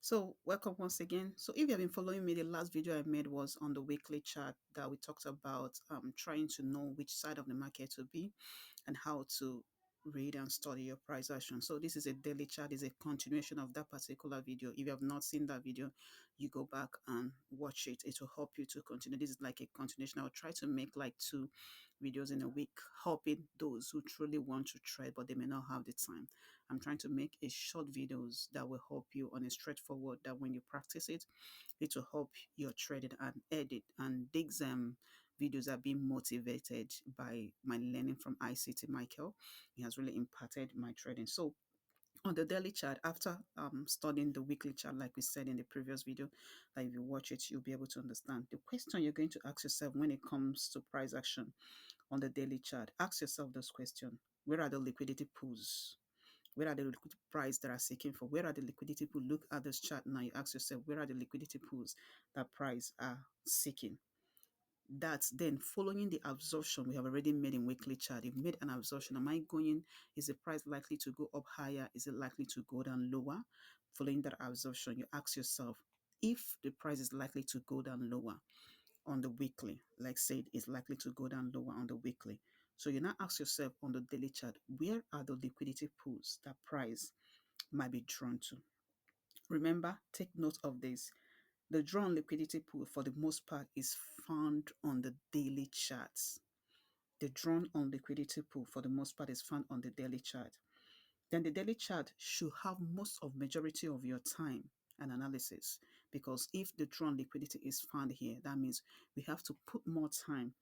So, welcome once again. So, if you have been following me, the last video I made was on the weekly chart that we talked about trying to know which side of the market to be and how to read and study your price action. So, this is a daily chart, is a continuation of that particular video. If you have not seen that video, you go back and watch it. It will help you to continue. This is like a continuation. I'll try to make like 2 videos in a week, helping those who truly want to trade but they may not have the time. I'm trying to make a short videos that will help you on a straightforward that when you practice it, it will help your trading and edit. And these videos are being motivated by my learning from ICT Michael. He has really impacted my trading. So on the daily chart, after studying the weekly chart, like we said in the previous video, that if you watch it, you'll be able to understand. The question you're going to ask yourself when it comes to price action on the daily chart, ask yourself this question: where are the liquidity pools? Where are the liquidity price that are seeking for? Where are the liquidity pools? Look at this chart now. You ask yourself, where are the liquidity pools that price are seeking? That's then following the absorption we have already made in weekly chart. You've made an absorption. Am I going? Is the price likely to go up higher? Is it likely to go down lower? Following that absorption, you ask yourself if the price is likely to go down lower on the weekly. Like said, it's likely to go down lower on the weekly. So you now ask yourself on the daily chart, where are the liquidity pools that price might be drawn to? Remember, take note of this. The drawn liquidity pool for the most part is found on the daily charts. The drawn on liquidity pool for the most part is found on the daily chart. Then the daily chart should have most of majority of your time and analysis, because if the drawn liquidity is found here, that means we have to put more time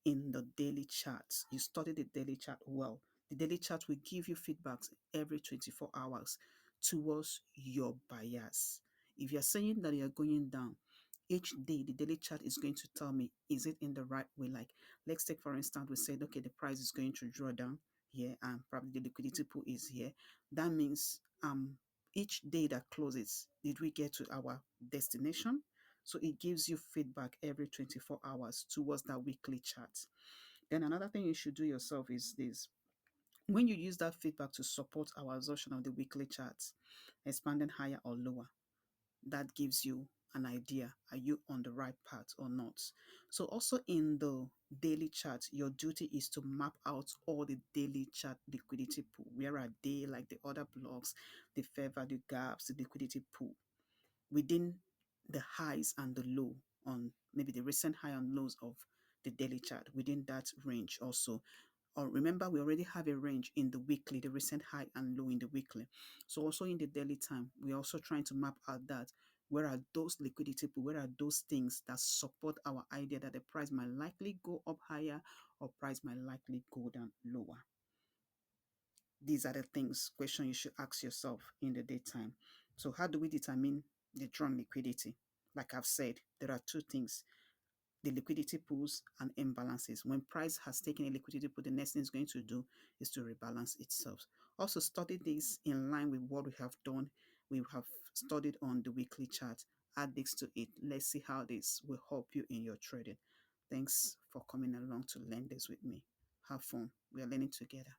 in the daily charts. You study the daily chart well. The daily chart will give you feedbacks every 24 hours towards your bias. If you're saying that you're going down, each day the daily chart is going to tell me, is it in the right way? Like, let's take for instance, we said, okay, the price is going to draw down here and probably the liquidity pool is here. That means each day that closes, did we get to our destination? So it gives you feedback every 24 hours towards that weekly chart. Then another thing you should do yourself is this. When you use that feedback to support our assumption of the weekly charts, expanding higher or lower, that gives you an idea. Are you on the right path or not? So also in the daily chart, your duty is to map out all the daily chart liquidity pool. Where are they, like the other blocks, the fair value gaps, the liquidity pool within the highs and the low on maybe the recent high and lows of the daily chart within that range also. Or remember, we already have a range in the weekly, the recent high and low in the weekly. So also in the daily time, we're also trying to map out that where are those liquidity pool, where are those things that support our idea that the price might likely go up higher or price might likely go down lower. These are the things, question you should ask yourself in the daytime. So how do we determine the drawn liquidity? Like I've said, there are two things: the liquidity pools and imbalances. When price has taken a liquidity pool, the next thing it's going to do is to rebalance itself. Also study this in line with what we have done. We have studied on the weekly chart. Add this to it. Let's see how this will help you in your trading. Thanks for coming along to learn this with me. Have fun. We are learning together.